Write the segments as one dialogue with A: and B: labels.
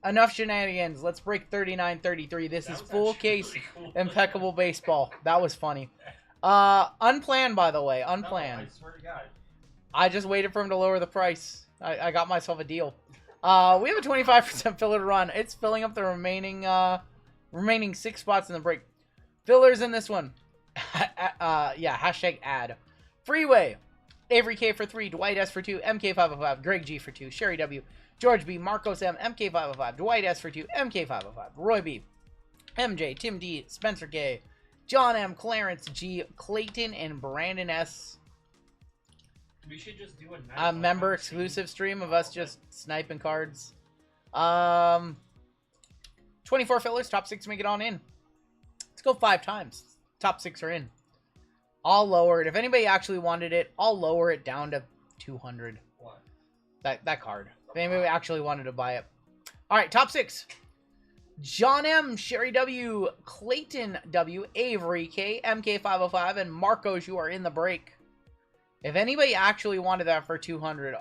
A: enough shenanigans. Let's break 39-33. This is full case really cool. Impeccable baseball. That was funny. Unplanned, by the way. Unplanned.
B: No, I swear to God.
A: I just waited for him to lower the price. I got myself a deal. We have a 25% filler to run. It's filling up the remaining 6 spots in the break. Fillers in this one. Yeah, hashtag ad. Freeway. Avery K for 3, Dwight S for 2, MK505, Greg G for 2, Sherry W, George B, Marcos M, MK505, Dwight S for 2, MK505, Roy B, MJ, Tim D, Spencer K, John M, Clarence G, Clayton, and Brandon S.
B: We should just do
A: a member exclusive stream of us just sniping cards. 24 fillers, top 6 make it on in. Let's go 5 times. Top 6 are in. I'll lower it. If anybody actually wanted it, I'll lower it down to 200.
B: What?
A: That card. If anybody actually wanted to buy it. All right, top 6. John M, Sherry W, Clayton W, Avery K, MK505, and Marcos, you are in the break. If anybody actually wanted that for 200,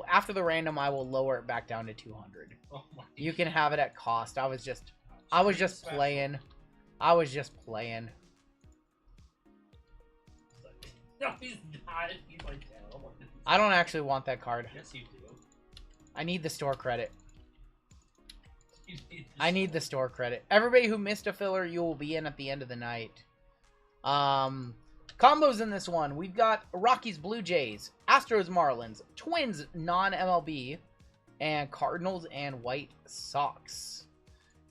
A: after the random, I will lower it back down to 200.
B: Oh my.
A: You can have it at cost. I was just playing. I was just playing.
B: No, he's not. He's like, yeah,
A: I don't actually want that card.
B: Yes, you do.
A: I need the store credit. I need the store credit. Everybody who missed a filler, you will be in at the end of the night. Combos in this one. We've got Rockies Blue Jays, Astros Marlins, Twins non-MLB, and Cardinals and White Sox.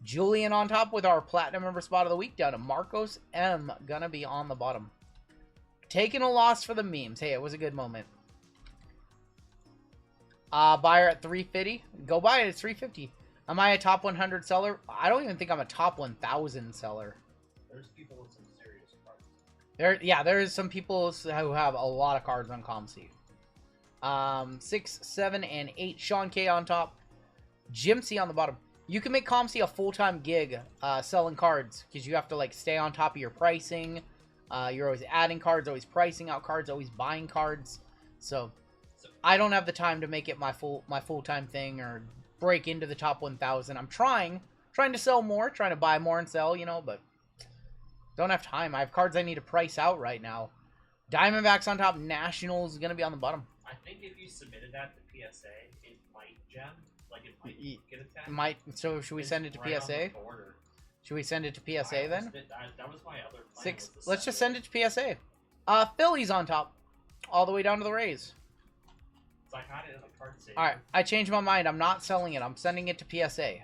A: Julian on top with our Platinum Member Spot of the Week down to Marcos M. Gonna be on the bottom. Taking a loss for the memes. Hey, it was a good moment. Buyer at 350. Go buy it. It's 350. Am I a top 100 seller? I don't even think I'm a top 1,000 seller.
B: There's people with some serious cards.
A: There's some people who have a lot of cards on ComC. 6, 7, and 8. Sean K on top. Jim C on the bottom. You can make ComC a full-time gig selling cards because you have to like stay on top of your pricing. You're always adding cards, always pricing out cards, always buying cards. So I don't have the time to make it my full-time thing or break into the top 1,000. I'm trying to sell more, trying to buy more and sell, you know, but don't have time. I have cards I need to price out right now. Diamondbacks on top, Nationals going to be on the bottom.
B: I think if you submitted that to PSA, it might gem. Like it might get attacked.
A: Might. So should we send it to
B: right
A: PSA? Should we send it to PSA then?
B: That was my other plan.
A: 6. Let's just send it to PSA. Phillies on top, all the way down to the Rays.
B: So I had it in a card save.
A: All right, I changed my mind. I'm not selling it. I'm sending it to PSA.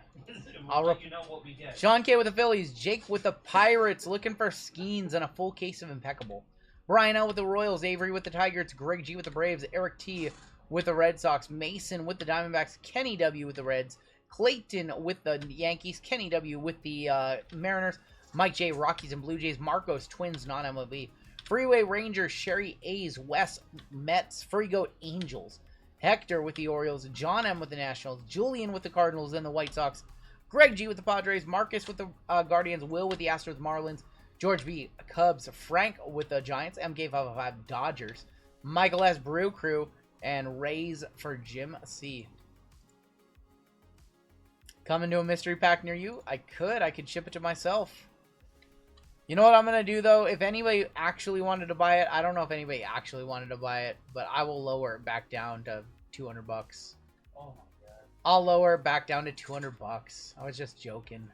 B: I'll you know what we get.
A: Sean K with the Phillies, Jake with the Pirates, looking for Skeens and a full case of Impeccable. Brian L with the Royals, Avery with the Tigers, Greg G with the Braves, Eric T with the Red Sox, Mason with the Diamondbacks, Kenny W with the Reds, Clayton with the Yankees, Kenny W with the Mariners, Mike J, Rockies and Blue Jays, Marcos, Twins, non-MLB, Freeway Rangers, Sherry A's, Wes, Mets, Frigo, Angels, Hector with the Orioles, John M with the Nationals, Julian with the Cardinals and the White Sox, Greg G with the Padres, Marcus with the Guardians, Will with the Astros, Marlins, George B, Cubs, Frank with the Giants, MK505, Dodgers, Michael S, Brew Crew, and Rays for Jim C. Coming to a mystery pack near you? I could ship it to myself. You know what I'm going to do, though? If anybody actually wanted to buy it, I don't know if anybody actually wanted to buy it, but I will lower it back down to 200 bucks.
B: Oh, my God.
A: I'll lower it back down to 200 bucks. I was just joking.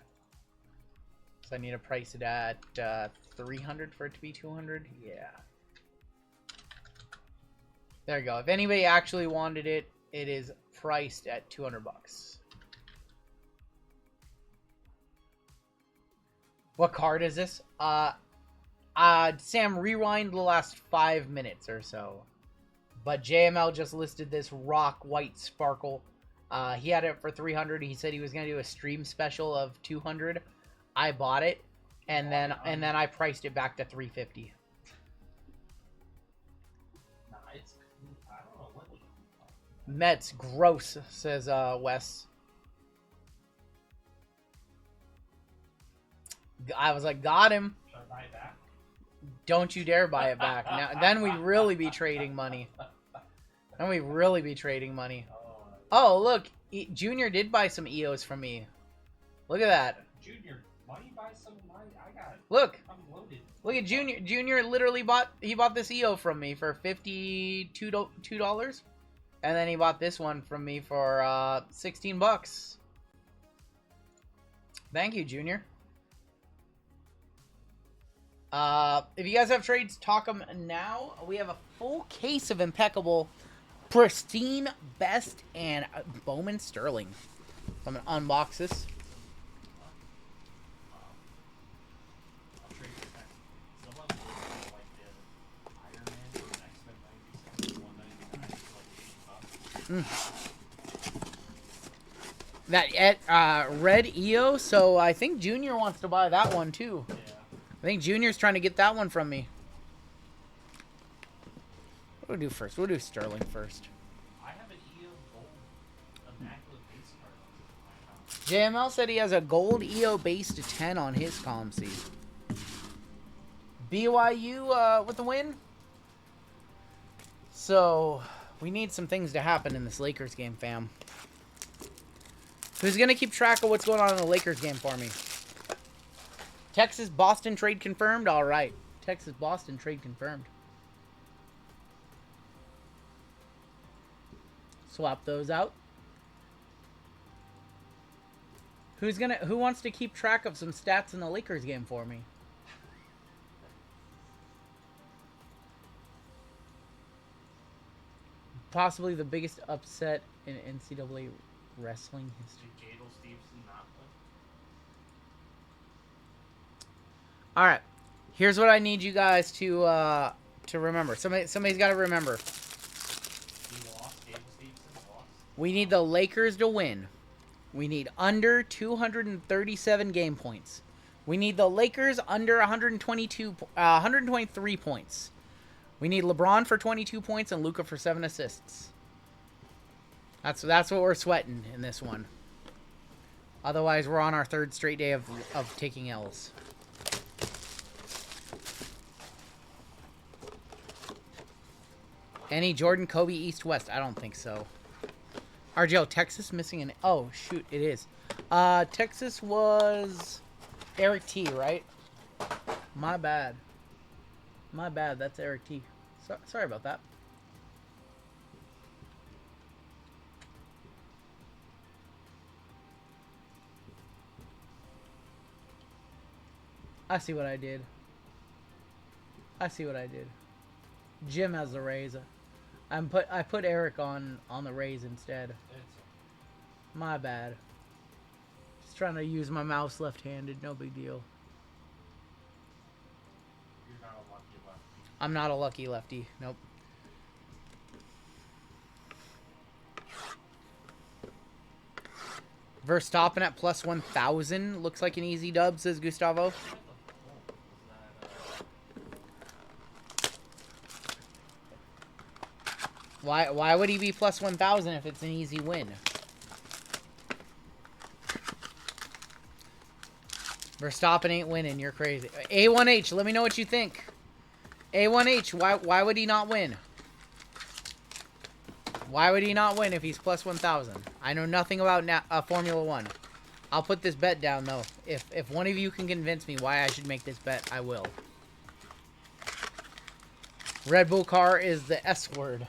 A: So I need to price it at 300 for it to be 200? Yeah. There you go. If anybody actually wanted it, it is priced at 200 bucks. What card is this? Sam, rewind the last 5 minutes or so. But JML just listed this Rock White Sparkle. He had it for 300. He said he was going to do a stream special of 200. I bought it, and then I priced it back to 350.
B: Nice. I don't know what.
A: Mets, gross, says Wes. I was like, got him.
B: Should I buy it back?
A: Don't you dare buy it back. Now, then we'd really be trading money. Then we'd really be trading money. Oh, look. Junior did buy some EOs from me. Look at that.
B: Junior, why don't you buy some of mine? I got it.
A: Look.
B: I'm loaded.
A: Look at Junior. Junior literally bought this EO from me for $52, and then he bought this one from me for $16. Thank you, Junior. If you guys have trades, talk them now. We have a full case of Impeccable, pristine, best, and Bowman Sterling. I'm gonna unbox this.
B: I'll trade you that. Someone like the Iron Man or X-Men 97 199 for like $80.
A: That red EO, so I think Junior wants to buy that one too.
B: Yeah.
A: I think Junior's trying to get that one from me. What do we do first? We'll do Sterling first.
B: I have an EO gold immaculate base card on my account.
A: JML said he has a gold EO base to 10 on his ComC. BYU with the win. So, we need some things to happen in this Lakers game, fam. Who's going to keep track of what's going on in the Lakers game for me? Texas-Boston trade confirmed? All right. Texas-Boston trade confirmed. Swap those out. Who wants to keep track of some stats in the Lakers game for me? Possibly the biggest upset in NCAA wrestling history.
B: Did Jadel Stevenson not play?
A: All right, here's what I need you guys to remember. Somebody's got to remember.
B: He lost. Jadel Stevenson lost.
A: We need the Lakers to win. We need under 237 game points. We need the Lakers under 123 points. We need LeBron for 22 points and Luka for 7 assists. That's what we're sweating in this one. Otherwise, we're on our third straight day of taking L's. Any Jordan, Kobe, East, West? I don't think so. RGL, Texas missing an... Oh, shoot, it is. Texas was Eric T, right? My bad. My bad, that's Eric T. Sorry about that. I see what I did. Jim has the Rays. I put Eric on the Rays instead. My bad. Just trying to use my mouse left-handed. No big deal.
B: You're not a lucky lefty.
A: I'm not a lucky lefty. Nope. Verstappen at plus 1,000. Looks like an easy dub, says Gustavo. Why would he be plus 1,000 if it's an easy win? Verstappen ain't winning. You're crazy. A1H, let me know what you think. A1H, why would he not win? Why would he not win if he's plus 1,000? I know nothing about Formula 1. I'll put this bet down, though. If one of you can convince me why I should make this bet, I will. Red Bull car is the S word.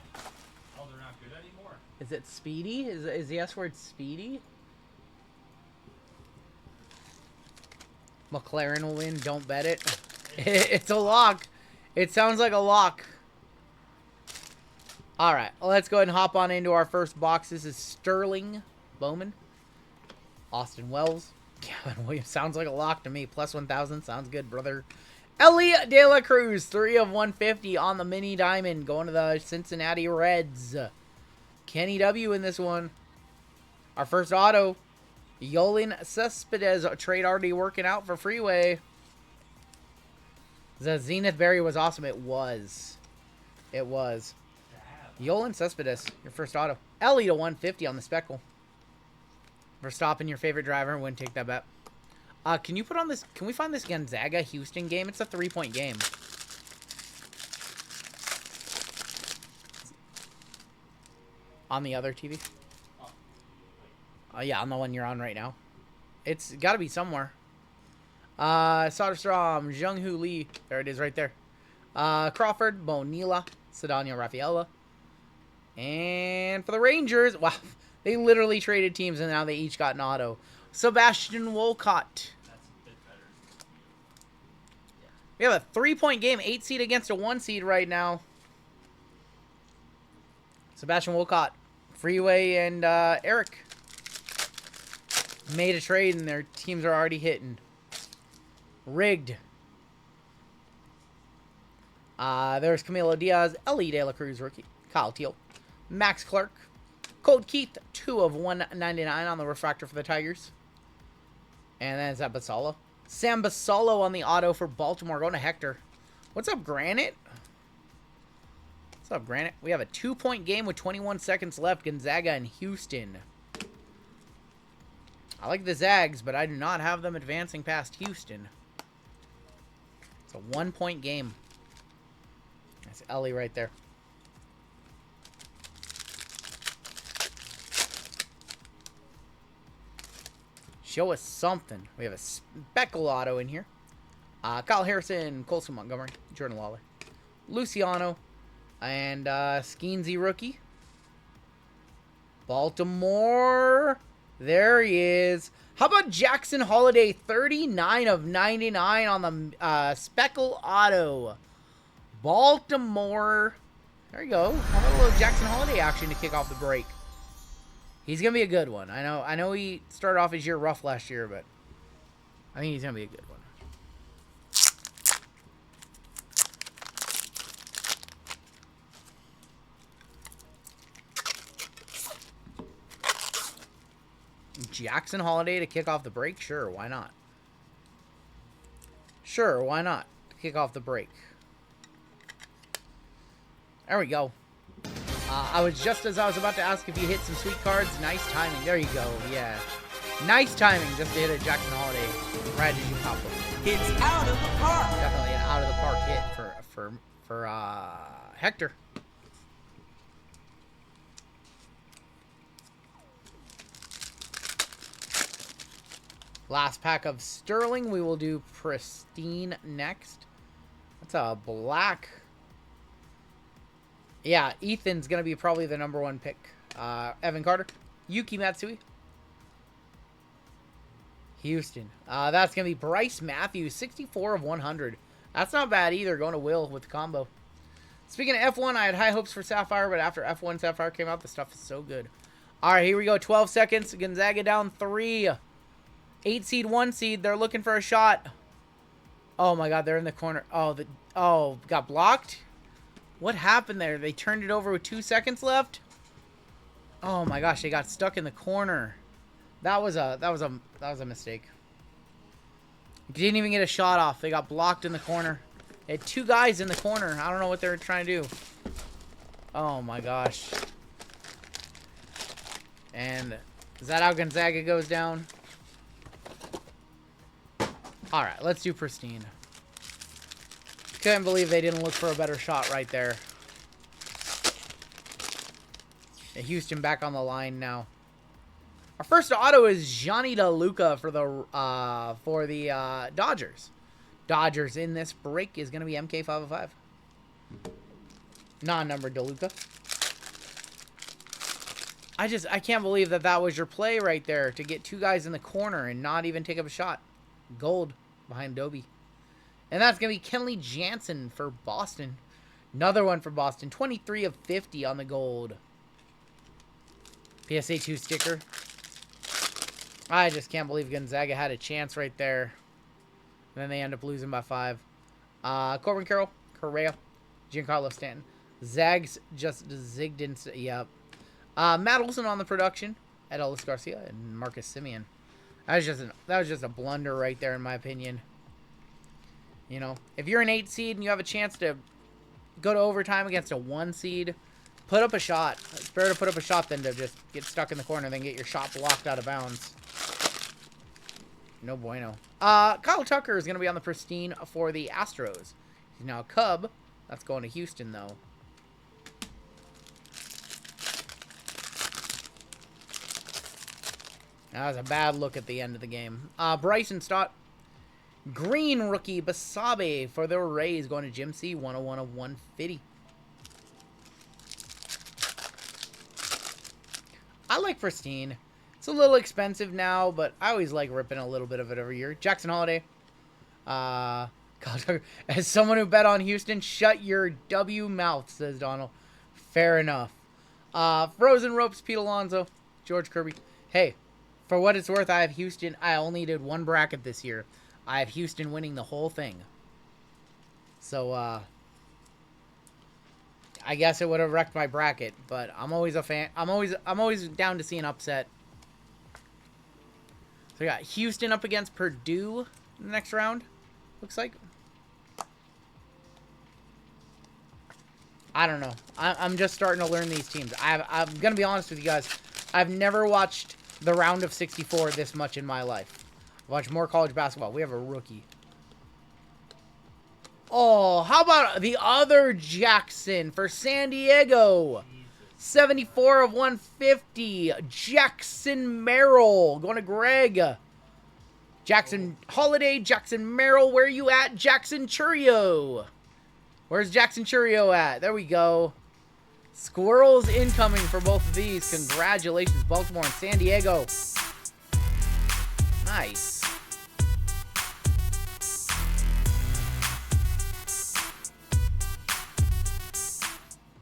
B: Oh, they're not good anymore.
A: Is it speedy? Is the S word speedy? McLaren will win. Don't bet it. It's a lock. It sounds like a lock. Alright, let's go ahead and hop on into our first box. This is Sterling Bowman. Austin Wells. Kevin Williams. Sounds like a lock to me. Plus 1,000. Sounds good, brother. Elliot De La Cruz. 3 of 150 on the mini diamond. Going to the Cincinnati Reds. Kenny W in this one. Our first auto. Yoelin Cespedes. Trade already working out for Freeway. The Zenith Berry was awesome. It was. It was. Yoelin Cespedes, your first auto. Ellie to 150 on the Speckle. Verstappen, your favorite driver. Wouldn't take that bet. Can you put on this? Can we find this Gonzaga Houston game? It's a 3-point game. On the other TV. Yeah, on the one you're on right now. It's got to be somewhere. Soderstrom, Jung-Hoo Lee. There it is right there. Crawford, Bonilla, Sedano Rafaela. And for the Rangers, wow, they literally traded teams and now they each got an auto. Sebastian Wolcott.
B: That's a bit better.
A: We have a 3-point game, 8 seed against a 1 seed right now. Sebastian Wolcott, Freeway, and Eric made a trade and their teams are already hitting. Rigged. There's Camilo Diaz, Ellie De La Cruz rookie, Kyle Teal, Max Clark, Colt Keith, 2 of 199 on the refractor for the Tigers. And then it's at Basalo. Sam Basalo on the auto for Baltimore, going to Hector. What's up, Granite? What's up, Granite? We have a 2-point game with 21 seconds left. Gonzaga and Houston. I like the Zags, but I do not have them advancing past Houston. It's a 1-point game. That's Ellie right there. Show us something. We have a Speckle auto in here. Kyle Harrison, Colson Montgomery, Jordan Lawler, Luciano, and Skeensy rookie. Baltimore. There he is. How about Jackson Holiday? 39 of 99 on the Speckle auto. Baltimore. There you go. How about a little Jackson Holiday action to kick off the break? He's going to be a good one. I know he started off his year rough last year, but I think he's going to be a good one. Jackson Holiday to kick off the break? Sure, why not? Sure, why not? To kick off the break. There we go. I was about to ask if you hit some sweet cards. Nice timing. There you go. Yeah. Nice timing just to hit a Jackson Holiday right as you pop them.
C: It's out of the park.
A: Definitely an out of the park hit for Hector. Last pack of Sterling. We will do Pristine next. That's a black. Yeah, Ethan's going to be probably the #1 pick. Evan Carter. Yuki Matsui. Houston. That's going to be Bryce Matthews. 64 of 100. That's not bad either. Going to Will with the combo. Speaking of F1, I had high hopes for Sapphire, but after F1 Sapphire came out, the stuff is so good. All right, here we go. 12 seconds. Gonzaga down 3. 8 seed, 1 seed. They're looking for a shot. Oh, my God. They're in the corner. Oh, got blocked? What happened there? They turned it over with 2 seconds left? Oh, my gosh. They got stuck in the corner. That was a mistake. Didn't even get a shot off. They got blocked in the corner. They had 2 guys in the corner. I don't know what they were trying to do. Oh, my gosh. And is that how Gonzaga goes down? All right, let's do Pristine. Couldn't believe they didn't look for a better shot right there. Houston back on the line now. Our first auto is Johnny DeLuca for the Dodgers. Dodgers in this break is going to be MK505. Non-numbered DeLuca. I can't believe that was your play right there, to get 2 guys in the corner and not even take up a shot. Gold behind Dobie. And that's going to be Kenley Jansen for Boston. Another one for Boston. 23 of 50 on the gold. PSA 2 sticker. I just can't believe Gonzaga had a chance right there. And then they end up losing by 5. Corbin Carroll, Correa, Giancarlo Stanton. Zags just zigged in. Yep. Matt Olson on the production. Ed Ellis Garcia and Marcus Simeon. That was just a blunder right there, in my opinion. You know, if you're an 8 seed and you have a chance to go to overtime against a 1 seed, put up a shot. It's better to put up a shot than to just get stuck in the corner and then get your shot blocked out of bounds. No bueno. Kyle Tucker is going to be on the Pristine for the Astros. He's now a Cub. That's going to Houston, though. That was a bad look at the end of the game. Bryson Stott. Green rookie Basabe for the Rays going to Jim C. 101 of 150. I like Pristine. It's a little expensive now, but I always like ripping a little bit of it every year. Jackson Holiday. God, as someone who bet on Houston, shut your W mouth, says Donald. Fair enough. Frozen Ropes, Pete Alonso, George Kirby. Hey, for what it's worth, I have Houston. I only did one bracket this year. I have Houston winning the whole thing. So, I guess it would have wrecked my bracket, but I'm always a fan. I'm always down to see an upset. So we got Houston up against Purdue in the next round. Looks like. I don't know. I'm just starting to learn these teams. I'm gonna be honest with you guys. I've never watched the round of 64 this much in my life. I've watched more college basketball. We have a rookie. Oh, how about the other Jackson for San Diego? 74 of 150. Jackson Merrill. Going to Greg. Jackson Holiday. Jackson Merrill. Where are you at? Jackson Churio. Where's Jackson Churio at? There we go. Squirrels incoming for both of these. Congratulations, Baltimore and San Diego. Nice.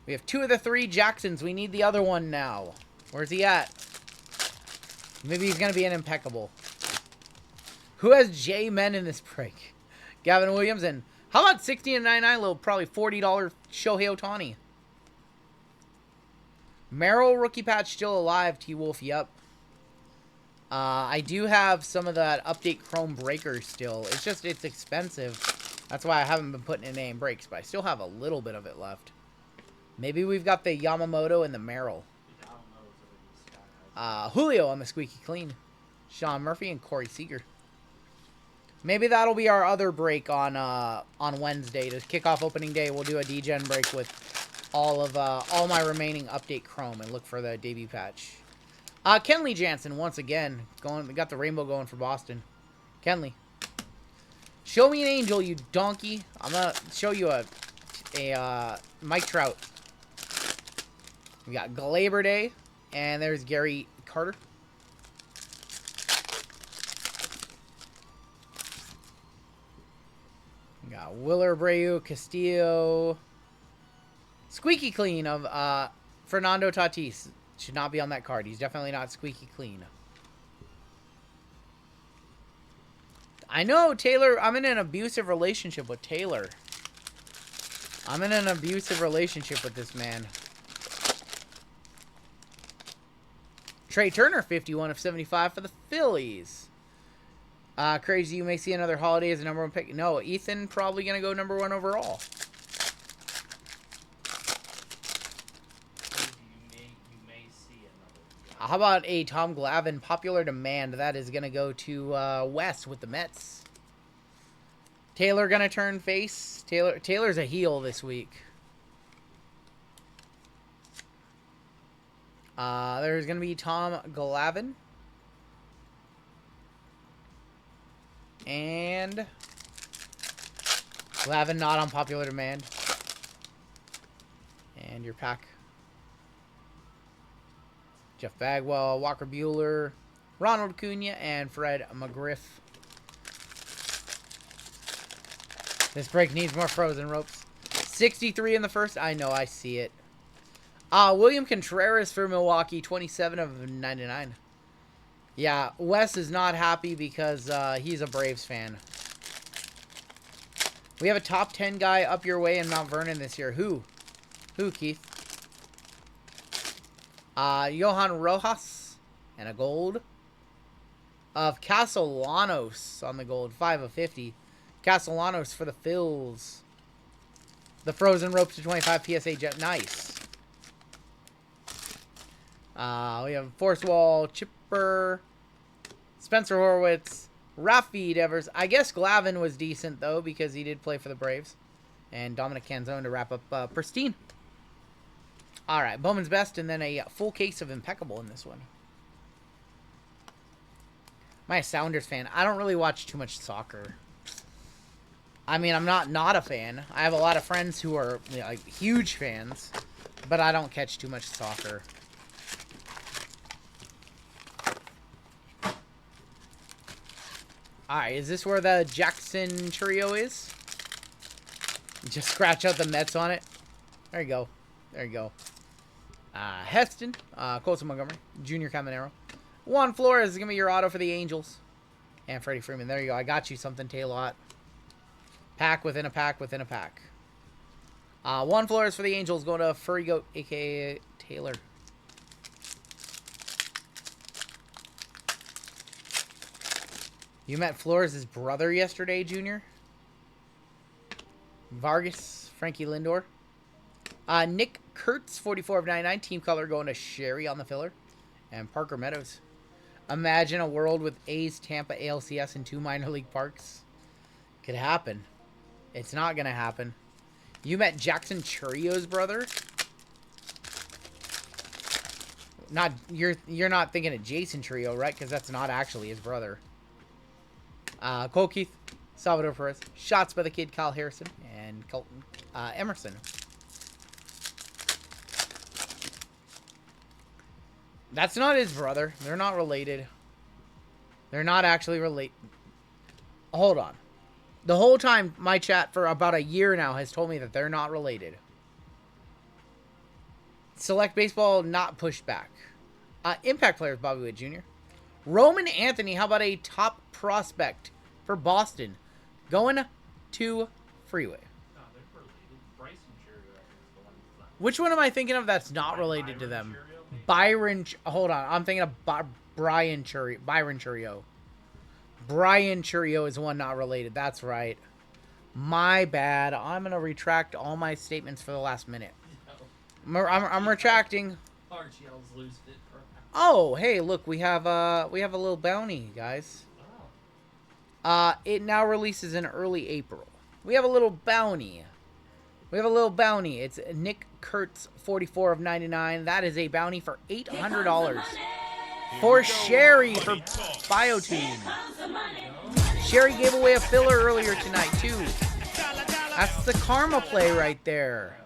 A: We have 2 of the 3 Jacksons. We need the other one now. Where's he at? Maybe he's going to be an Impeccable. Who has J Men in this break? Gavin Williams. And how about 60 and 99 little probably $40 Shohei Ohtani? Merrill rookie patch still alive. T-Wolf, yep. I do have some of that update Chrome breakers still. It's just, it's expensive. That's why I haven't been putting in name breaks, but I still have a little bit of it left. Maybe we've got the Yamamoto and the Merrill. Julio on the squeaky clean. Sean Murphy and Corey Seager. Maybe that'll be our other break on Wednesday to kick off opening day. We'll do a DGen break with all my remaining update Chrome and look for the debut patch. Kenley Jansen once again got the rainbow going for Boston. Kenley, show me an angel, you donkey. I'm gonna show you a Mike Trout. We got Glaber Day, and there's Gary Carter. We got Willer Abreu, Castillo. Squeaky clean of Fernando Tatis. Should not be on that card. He's definitely not squeaky clean. I know, Taylor. I'm in an abusive relationship with Taylor. I'm in an abusive relationship with this man. Trey Turner, 51 of 75 for the Phillies. Crazy, you may see another Holiday as a #1 pick. No, Ethan probably going to go #1 overall. How about a Tom Glavine popular demand? That is going to go to West with the Mets. Taylor going to turn face. Taylor's a heel this week. There's going to be Tom Glavine. And Glavine not on popular demand. And your pack. Jeff Bagwell, Walker Buehler, Ronald Acuna, and Fred McGriff. This break needs more frozen ropes. 63 in the first. I know, I see it. William Contreras for Milwaukee, 27 of 99. Yeah, Wes is not happy because he's a Braves fan. We have a top 10 guy up your way in Mount Vernon this year. Who? Who, Keith? Johan Rojas and a gold of Castellanos on the gold, 5 of 50. Castellanos for the Phils. The frozen ropes to 25 PSA jet, nice. We have Force Wall, Chipper, Spencer Horwitz, Rafi Devers. I guess Glavine was decent though because he did play for the Braves, and Dominic Canzone to wrap up Pristine. All right, Bowman's Best, and then a full case of Impeccable in this one. Am I a Sounders fan? I don't really watch too much soccer. I mean, I'm not a fan. I have a lot of friends who are like huge fans, but I don't catch too much soccer. Alright, is this where the Jackson trio is? Just scratch out the Mets on it. There you go. There you go. Heston, Colson Montgomery, Junior Caminero. Juan Flores is going to be your auto for the Angels. And Freddie Freeman. There you go. I got you something, Taylor. Pack within a pack within a pack. Juan Flores for the Angels going to Furry Goat, a.k.a. Taylor. You met Flores' brother yesterday, Junior? Vargas, Frankie Lindor. Nick Kurtz, 44 of 99. Team color going to Sherry on the filler. And Parker Meadows. Imagine a world with A's, Tampa, ALCS, and 2 minor league parks. Could happen. It's not going to happen. You met Jackson Churio's brother? You're not thinking of Jason Churio, right? Because that's not actually his brother. Cole Keith, Salvador Perez, shots by the kid Kyle Harrison, and Colton Emerson. That's not his brother. They're not related. They're not actually related. Hold on. The whole time, my chat for about a year now has told me that they're not related. Select baseball not pushed back. Impact players, Bobby Witt Jr. Roman Anthony, how about a top prospect for Boston? Going to Freeway.
B: No, they're related. Bryson Cherio, I think, is the one that's not.
A: Which one am I thinking of that's not related to them? Byron, hold on. I'm thinking of Byron Churio. Brian Churio is one not related. That's right. My bad. I'm going to retract all my statements for the last minute.
B: No.
A: I'm retracting.
B: RGL's losing it.
A: Oh, hey, look, we have a little bounty, guys.
B: Oh.
A: It now releases in early April. We have a little bounty. It's Nick Kurtz, 44 of 99. That is a bounty for $800. For Sherry for Biotune. Sherry gave away a filler earlier tonight, too. That's the karma play right there.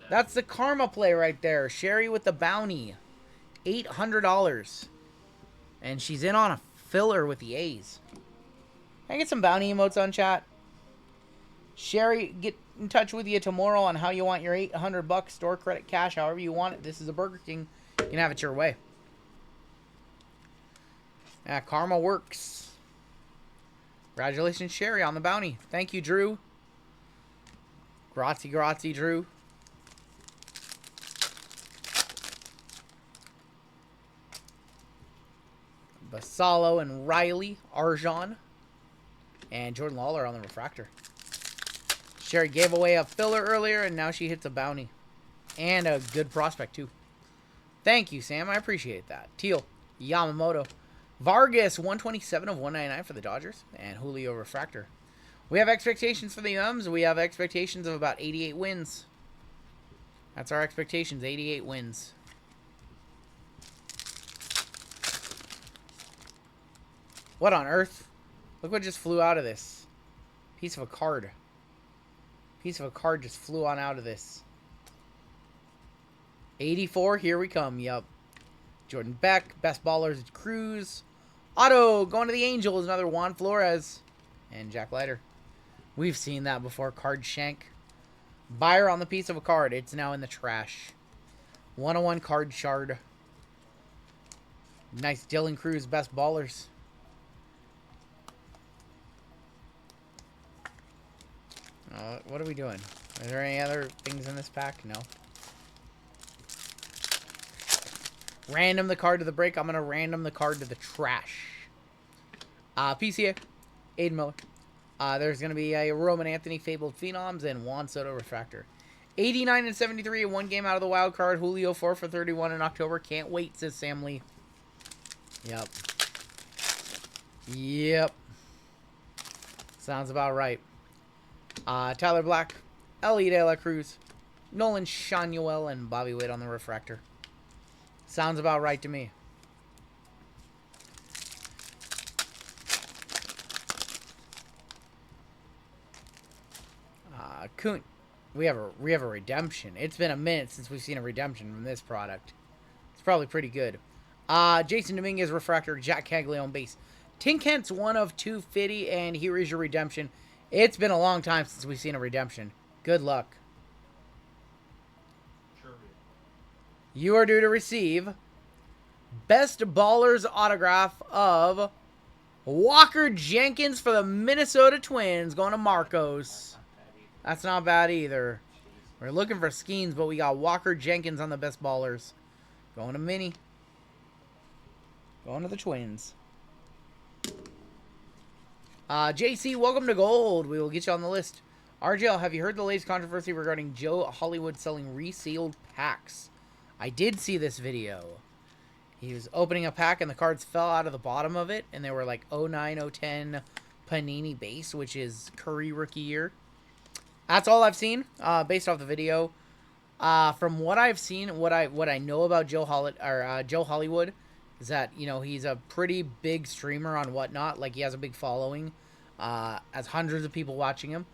A: That's the karma play right there. Sherry with the bounty. $800. And she's in on a filler with the A's. Can I get some bounty emotes on chat? Sherry, get in touch with you tomorrow on how you want your $800 store credit cash, however you want it. This is a Burger King. You can have it your way. Yeah, karma works. Congratulations, Sherry, on the bounty. Thank you, Drew. Grazie, Drew. Basalo and Riley, Arjan, and Jordan Lawler on the refractor. Sherry gave away a filler earlier, and now she hits a bounty. And a good prospect, too. Thank you, Sam. I appreciate that. Teal, Yamamoto. Vargas, 127 of 199 for the Dodgers. And Julio refractor. We have expectations for the Ums. We have expectations of about 88 wins. That's our expectations, 88 wins. What on earth? Look what just flew out of this. Piece of a card. Piece of a card just flew on out of this. 84, here we come. Yup. Jordan Beck, best ballers, Cruz. Auto, going to the Angels, another Juan Flores. And Jack Leiter. We've seen that before. Card shank. Buyer on the piece of a card. It's now in the trash. 101 card shard. Nice Dylan Cruz, best ballers. What are we doing? Are there any other things in this pack? No. Random the card to the break. I'm going to random the card to the trash. PCA. Aiden Miller. There's going to be a Roman Anthony, Fabled Phenoms, and Juan Soto refractor. 89 and 73 in one game out of the wild card. Julio 4 for 31 in October. Can't wait, says Sam Lee. Yep. Yep. Sounds about right. Tyler Black, Ellie De La Cruz, Nolan Shanuel, and Bobby Witt on the refractor. Sounds about right to me. Kuhn, we have a redemption. It's been a minute since we've seen a redemption from this product. It's probably pretty good. Jason Dominguez, refractor. Jack Caglione, base. Tin Kent's 1 of 250, and here is your redemption. It's been a long time since we've seen a redemption. Good luck.
B: Sure.
A: You are due to receive Best Ballers autograph of Walker Jenkins for the Minnesota Twins, going to Marcos. That's not bad either. We're looking for Skeens, but we got Walker Jenkins on the Best Ballers. Going to Mini. Going to the Twins. JC, welcome to Gold. We will get you on the list. RGL, have you heard the latest controversy regarding Joe Hollywood selling resealed packs? I did see this video. He was opening a pack and the cards fell out of the bottom of it, and they were like 09, 010 Panini base, which is Curry rookie year. That's all I've seen based off the video. From what I've seen, what I know about Joe Hollywood is that, you know, he's a pretty big streamer on Whatnot. Like, he has a big following, has hundreds of people watching him.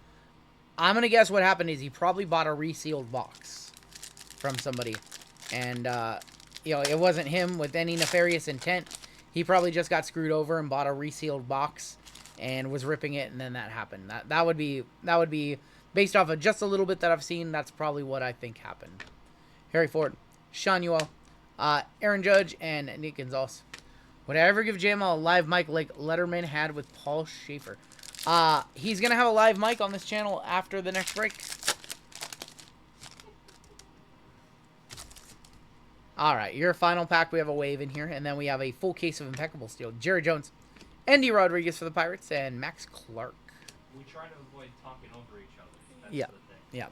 A: I'm gonna guess what happened is he probably bought a resealed box from somebody, and you know, it wasn't him with any nefarious intent. He probably just got screwed over and bought a resealed box and was ripping it, and then that happened. That would be based off of just a little bit that I've seen. That's probably what I think happened. Harry Ford, Sean Ewell, Aaron Judge, and Nick Gonzalez. Would I ever give JML a live mic like Letterman had with Paul Schaefer? He's going to have a live mic on this channel after the next break. Alright, your final pack. We have a wave in here, and then we have a full case of Impeccable Steel. Jerry Jones, Andy Rodriguez for the Pirates, and Max Clark.
B: We try to avoid talking over each other. That's
A: Yeah,
B: the thing.
A: yeah.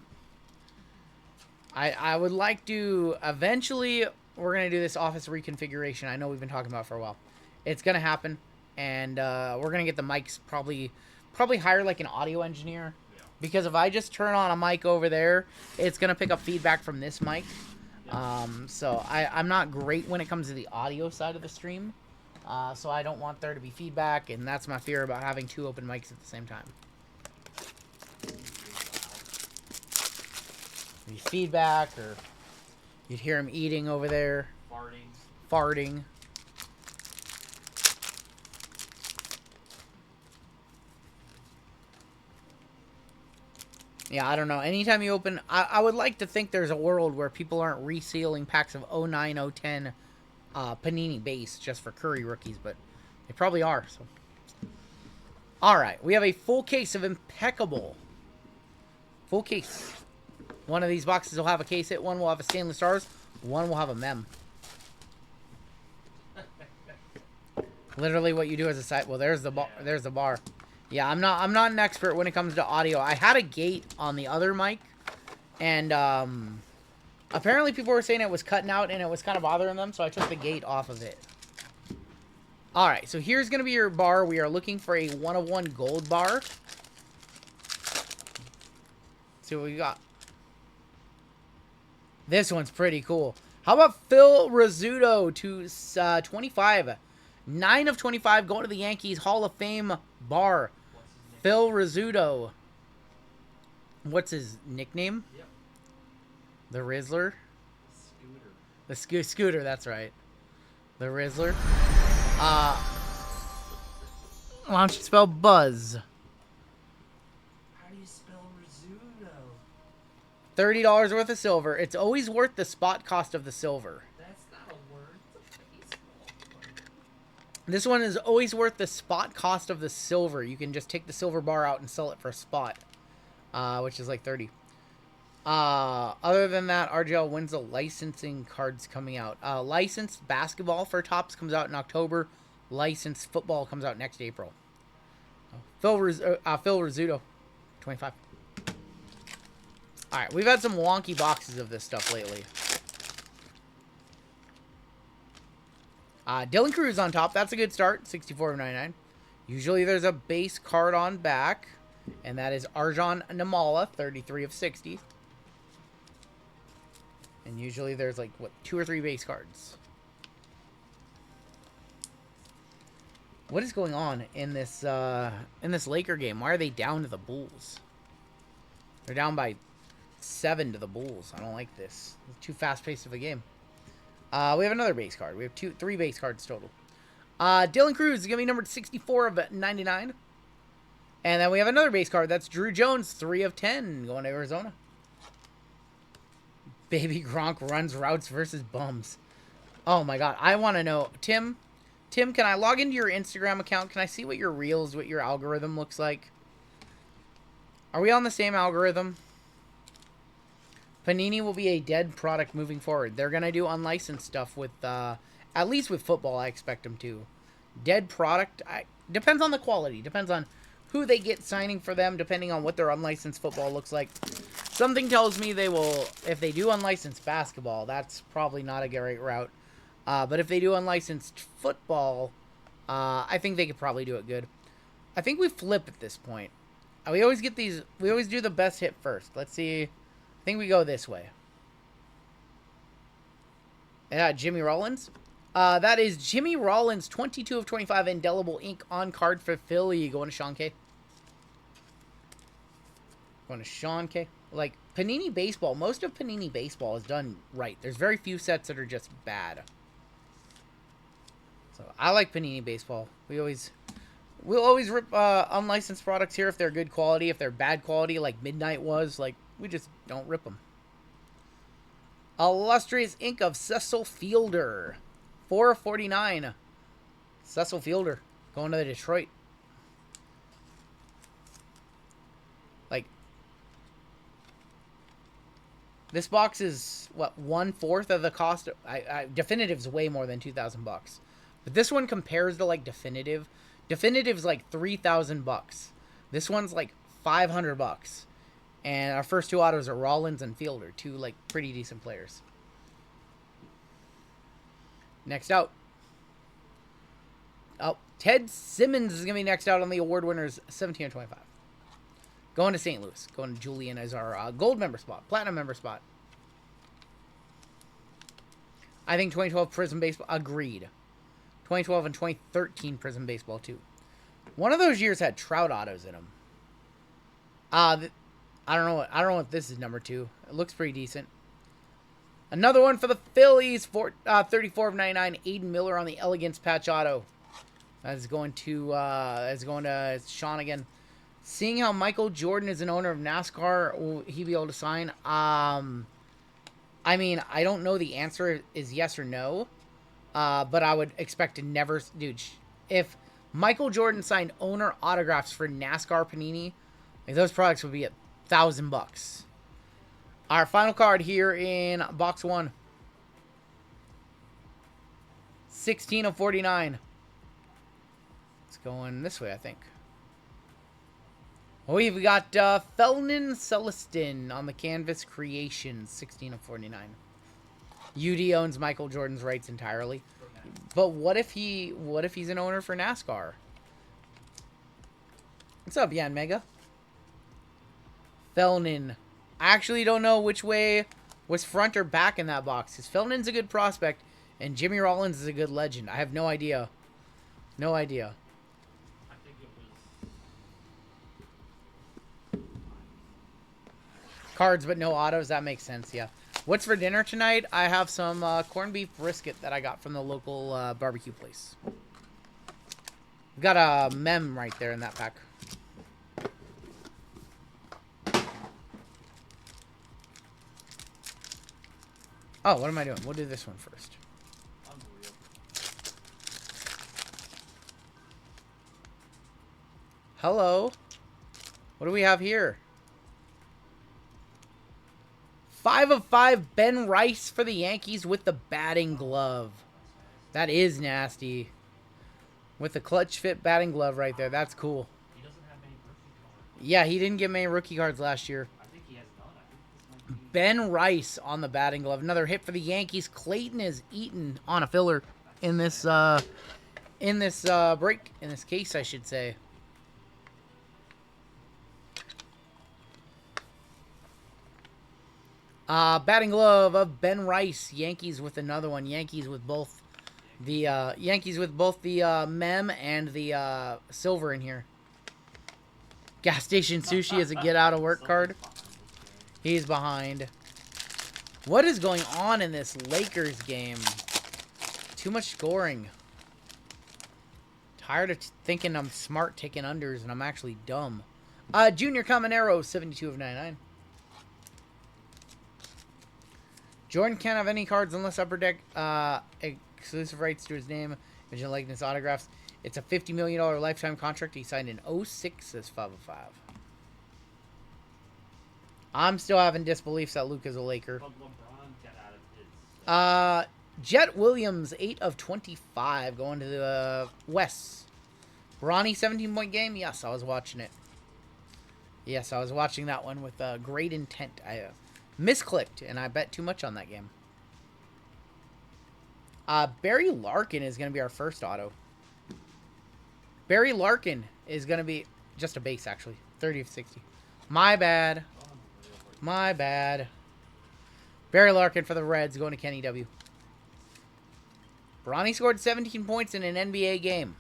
A: I would like to, eventually, we're going to do this office reconfiguration I know we've been talking about for a while. It's going to happen, and we're going to get the mics probably hire like an audio engineer.
B: Yeah.
A: Because if I just turn on a mic over there, it's going to pick up feedback from this mic.
B: Yeah.
A: So I'm not great when it comes to the audio side of the stream. So I don't want there to be feedback, and that's my fear about having two open mics at the same time. Maybe feedback, or you'd hear him eating over there. Farting. Yeah, I don't know. Anytime you open... I would like to think there's a world where people aren't resealing packs of 09, 010 Panini base just for Curry rookies, but they probably are. So, alright, we have a full case of Impeccable. Full case. One of these boxes will have a case hit, one will have a Stainless Stars, one will have a mem. Literally what you do as a site... Well, there's the bar. There's the bar. Yeah, I'm not an expert when it comes to audio. I had a gate on the other mic, and apparently people were saying it was cutting out and it was kind of bothering them, so I took the gate off of it. Alright, so here's going to be your bar. We are looking for a 1-of-1 gold bar. Let's see what we got. This one's pretty cool. How about Phil Rizzuto to 25? 9 of 25 going to the Yankees Hall of Fame bar. Phil Rizzuto. What's his nickname?
B: Yep.
A: The Rizzler?
B: Scooter.
A: The Scooter, that's right. The Rizzler. Why don't you spell Buzz?
B: How do you spell Rizzuto?
A: $30 worth of silver. It's always worth the spot cost of the silver.
B: That's not a word. It's a baseball word.
A: This one is always worth the spot cost of the silver. You can just take the silver bar out and sell it for a spot, which is like 30. Other than that, RGL, when's the licensing cards coming out? Licensed basketball for Topps comes out in October. Licensed football comes out next April. Phil Rizzuto, 25. All right, we've had some wonky boxes of this stuff lately. Dylan Cruz on top. That's a good start. 64 of 99. Usually there's a base card on back, and that is Arjan Namala, 33 of 60. And usually there's like, what, 2 or 3 base cards. What is going on in this Laker game? Why are they down to the Bulls? They're down by 7 to the Bulls. I don't like this. It's too fast-paced of a game. We have another base card. We have 3 base cards total. Dylan Cruz is going to be numbered 64 of 99. And then we have another base card. That's Drew Jones, 3 of 10, going to Arizona. Baby Gronk runs routes versus bums. Oh, my God. I want to know. Tim, can I log into your Instagram account? Can I see what your reels, what your algorithm looks like? Are we on the same algorithm? Panini will be a dead product moving forward. They're going to do unlicensed stuff with, at least with football, I expect them to. Dead product, depends on the quality. Depends on who they get signing for them, depending on what their unlicensed football looks like. Something tells me they will, if they do unlicensed basketball, that's probably not a great route. But if they do unlicensed football, I think they could probably do it good. I think we flip at this point. We always get these, we always do the best hit first. Let's see. I think we go this way. Yeah, Jimmy Rollins. That is Jimmy Rollins, 22 of 25 indelible ink on card for Philly. Going to Sean K. Going to Sean K. Like, Panini Baseball, most of Panini Baseball is done right. There's very few sets that are just bad. So, I like Panini Baseball. We'll always rip unlicensed products here if they're good quality. If they're bad quality, like Midnight was, like, we just don't rip them. Illustrious ink of Cecil Fielder. 4 of 49. Cecil Fielder going to the Detroit. Like, this box is, what, 1/4 of the cost? Definitive's way more than $2,000. But this one compares to, like, Definitive. Definitive's like $3,000. This one's like $500. And our first 2 autos are Rollins and Fielder. 2, like, pretty decent players. Next out. Oh, Ted Simmons is going to be next out on the award winners, 17 of 25. Going to St. Louis. Going to Julian as our gold member spot. Platinum member spot. I think 2012 Prism Baseball. Agreed. 2012 and 2013 Prism Baseball, too. One of those years had Trout autos in them. I don't know what this is, number 2. It looks pretty decent. Another one for the Phillies, 34 of 99. Aiden Miller on the Elegance patch auto. That's going to Sean again. Seeing how Michael Jordan is an owner of NASCAR, will he be able to sign? I mean, I don't know the answer is yes or no. But I would expect to never, dude. If Michael Jordan signed owner autographs for NASCAR Panini, like, those products would be $1,000. Our final card here in box 1. 16 of 49. It's going this way, I think. We've got Felnin Celestin on the Canvas Creations, 16 of 49. UD owns Michael Jordan's rights entirely. But what if he's an owner for NASCAR? What's up, Yan Mega? Felnin. I actually don't know which way was front or back in that box. Because Felnin's a good prospect, and Jimmy Rollins is a good legend. I have no idea. No idea.
B: I think it was
A: Cards but no autos. That makes sense, yeah. What's for dinner tonight? I have some corned beef brisket that I got from the local barbecue place. We've got a mem right there in that pack. Oh, what am I doing? We'll do this one first.
B: unreal.
A: Hello. What do we have here? 5 of 5 Ben Rice for the Yankees with the batting glove. That is nasty. With the clutch fit batting glove right there. That's cool.
B: He doesn't have many rookie cards.
A: Yeah, he didn't get many rookie cards last year.
B: I think he has none. I think this might be...
A: Ben Rice on the batting glove. Another hit for the Yankees. Clayton is eaten on a filler in this break. In this case, I should say. Batting glove of Ben Rice. Yankees with another one. Yankees with both the mem and the silver in here. Gas station sushi is a get out of work card. He's behind. What is going on in this Lakers game? Too much scoring. Tired of thinking I'm smart taking unders and I'm actually dumb. Junior Caminero, 72 of 99. Jordan can't have any cards unless Upper Deck exclusive rights to his name, original likeness, autographs. It's a $50 million lifetime contract he signed in 06 as 505. I'm still having disbeliefs that Luke is a Laker.
B: But LeBron got out of his.
A: Jet Williams, 8 of 25, going to the West. Bronny, 17-point game? Yes, I was watching it. Yes, I was watching that one with great intent. I misclicked, and I bet too much on that game. Barry Larkin is going to be our first auto. Barry Larkin is going to be just a base, actually. 30 of 60. My bad. My bad. Barry Larkin for the Reds, going to Kenny W. Bronny scored 17 points in an NBA game.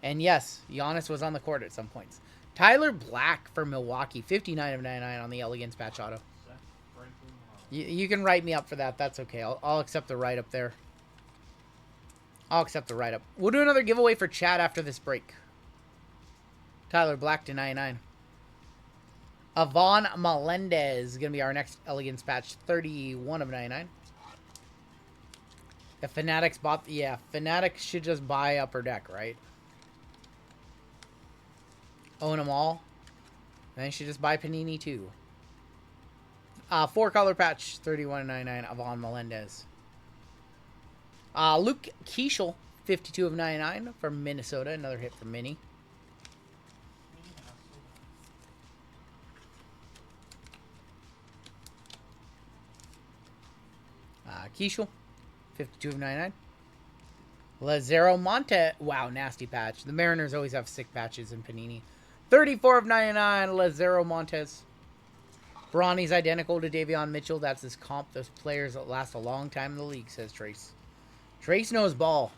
A: And yes, Giannis was on the court at some points. Tyler Black for Milwaukee, 59 of 99 on the Elegance patch auto. You can write me up for that. That's okay. I'll accept the write-up there. I'll accept the write-up. We'll do another giveaway for chat after this break. Tyler Black to 99. Avon Melendez is going to be our next Elegance patch, 31 of 99. If Fanatics bought... Yeah, Fanatics should just buy Upper Deck, right? Own them all. And they should just buy Panini, too. 4-color patch, 31.99, Avon Melendez. Luke Keeschel, 52 of 99 from Minnesota. Another hit from Minnie. Keeschel, 52 of 99. Lazaro Monte. Wow, nasty patch. The Mariners always have sick patches in Panini. 34 of 99, Lazaro Montes. Bronny's identical to Davion Mitchell. That's his comp. Those players that last a long time in the league, says Trace. Trace knows ball.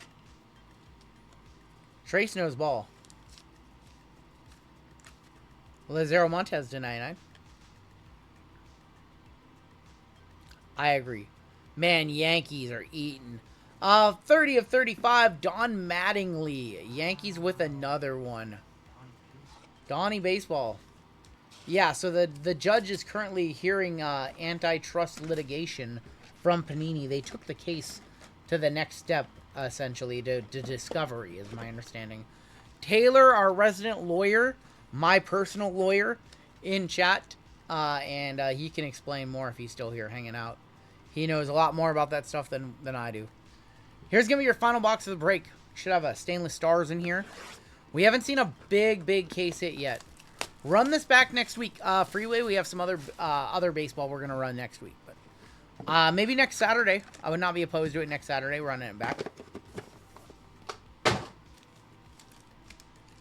A: Trace knows ball. Lazaro Montes to 99. I agree. Man, Yankees are eating. 30 of 35, Don Mattingly. Yankees with another one. Donnie Baseball. Yeah, so the judge is currently hearing antitrust litigation from Panini. They took the case to the next step, essentially, to discovery, is my understanding. Taylor, our resident lawyer, my personal lawyer, in chat, and he can explain more if he's still here hanging out. He knows a lot more about that stuff than I do. Here's going to be your final box of the break. Should have a stainless stars in here. We haven't seen a big case hit yet. Run this back next week. Freeway, we have some other baseball we're going to run next week. But maybe next Saturday. I would not be opposed to it next Saturday, running it back.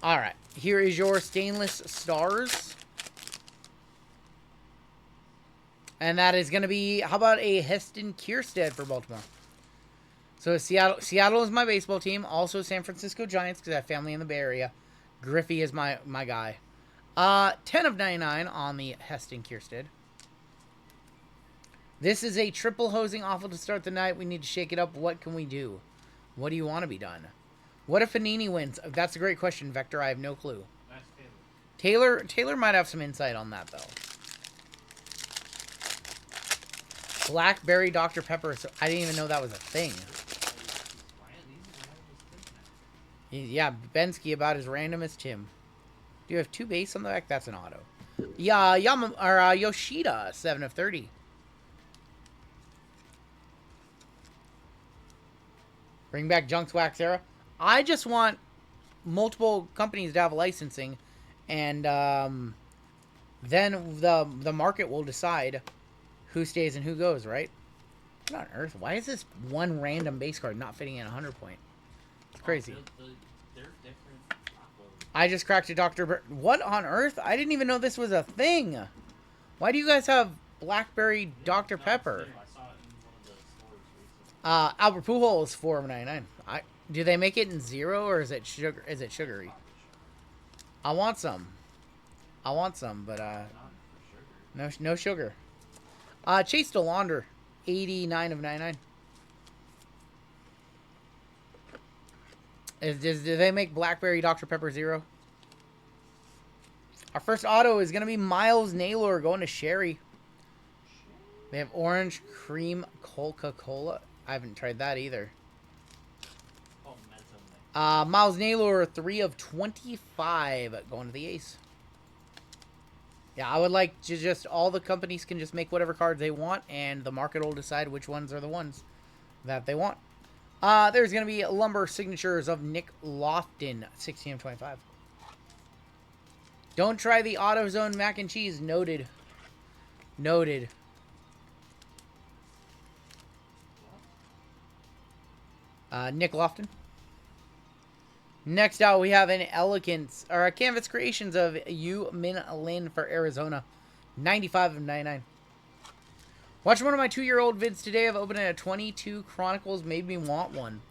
A: All right. Here is your stainless stars. And that is going to be, how about a Heston Kierstead for Baltimore? So Seattle is my baseball team. Also San Francisco Giants because I have family in the Bay Area. Griffey is my guy. 10 of 99 on the Heston Kierstead. This is a triple hosing awful to start the night. We need to shake it up. What can we do? What do you want to be done? What if Panini wins? That's a great question, Vector. I have no clue.
B: That's Taylor.
A: Taylor might have some insight on that, though. Blackberry Dr. Pepper. So I didn't even know that was a thing. Yeah, Bensky about as random as Tim. Do you have 2 base on the back? That's an auto. Yeah, Yoshida, 7 of 30. Bring back Junks Wax Era. I just want multiple companies to have licensing, and then the market will decide who stays and who goes, right? What on earth? Why is this one random base card not fitting in a 100-point? It's crazy.
B: They're different.
A: I just cracked a Dr. What on earth? I didn't even know this was a thing. Why do you guys have Blackberry Dr. Pepper?
B: I saw it in one of the stores recently.
A: Albert Pujols, 4 of 99. Do they make it in 0 or is it sugar? Is it sugary? I want some, but
B: Not for sugar.
A: No sugar. Chase DeLaunder, 89 of 99. Do they make Blackberry Dr. Pepper Zero? Our first auto is going to be Miles Naylor going to Sherry. They have orange cream Coca-Cola. I haven't tried that either. Miles Naylor, 3 of 25 going to the ace. Yeah, I would like to just, all the companies can just make whatever cards they want, and the market will decide which ones are the ones that they want. There's going to be Lumber Signatures of Nick Lofton, 16 of 25. Don't try the AutoZone mac and cheese. Noted. Noted. Nick Lofton. Next out, we have an Elegance, or a Canvas Creations of Yu Min Lin for Arizona. 95 of 99. Watch one of my 2-year-old vids today of opening a 22 Chronicles. Made me want one.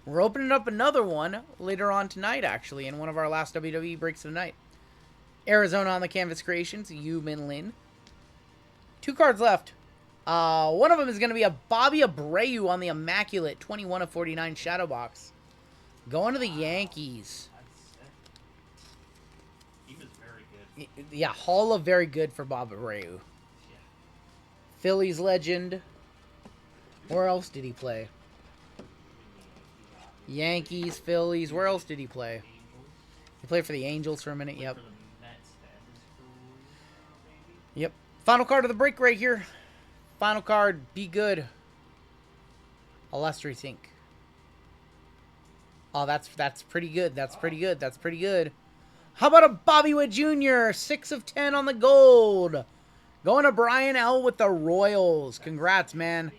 A: We're opening up another one later on tonight, actually, in one of our last WWE breaks of the night. Arizona on the Canvas Creations, Yu Min Lin. 2 cards left. One of them is going to be a Bobby Abreu on the Immaculate, 21 of 49 Shadow Box. Going to the Yankees.
B: He was very good.
A: Yeah, Hall of Very Good for Bob Abreu.
B: Yeah.
A: Phillies legend. Where else did he play? Yankees, Phillies. Where else did he play? He played for the Angels for a minute. Yep. Yep. Final card of the break right here. Final card. Be good. Illustrious Inc. Oh, that's pretty good. That's pretty good. That's pretty good. How about a Bobby Witt Jr.? 6 of 10 on the gold. Going to Brian L. with the Royals. Congrats, man.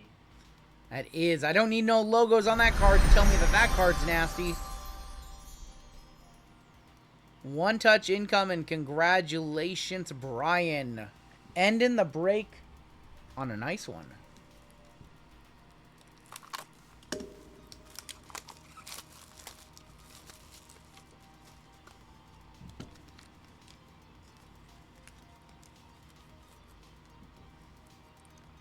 A: That is. I don't need no logos on that card to tell me that that card's nasty. 1 touch income, and congratulations, Brian. Ending the break on a nice one.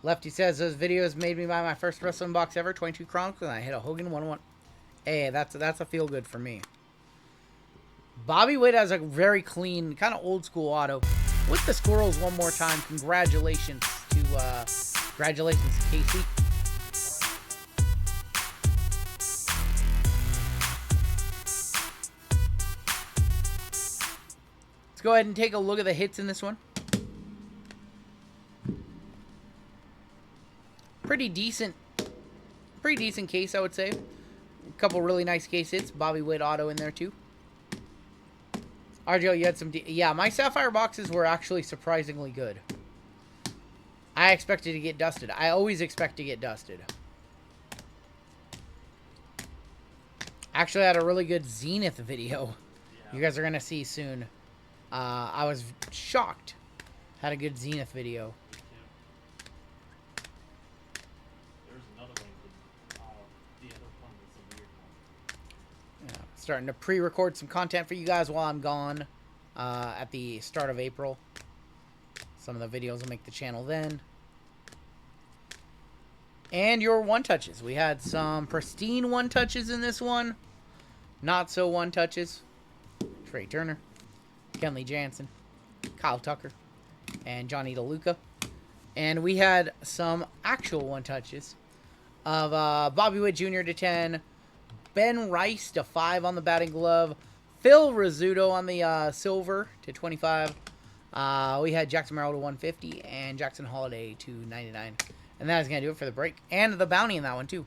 A: Lefty says, those videos made me buy my first wrestling box ever, 22 Chronicles, and I hit a Hogan 1-1. Hey, that's a feel good for me. Bobby Witt has a very clean, kind of old school auto. With the squirrels one more time, congratulations to Casey. Let's go ahead and take a look at the hits in this one. Pretty decent case, I would say. A couple really nice case hits. Bobby Witt auto in there too. RGL, you had some... yeah, my Sapphire boxes were actually surprisingly good. I expected to get dusted. I always expect to get dusted. Actually, I had a really good Zenith video. Yeah. You guys are going to see soon. I was shocked. Had a good Zenith video. Starting to pre-record some content for you guys while I'm gone at the start of April. Some of the videos will make the channel then. And your one-touches. We had some pristine one-touches in this one. Not so one-touches. Trey Turner, Kenley Jansen, Kyle Tucker, and Johnny DeLuca. And we had some actual one-touches of Bobby Witt Jr. to 10, Ben Rice to 5 on the batting glove. Phil Rizzuto on the silver to 25. We had Jackson Merrill to 150 and Jackson Holiday to 99. And that is going to do it for the break. And the bounty in that one, too.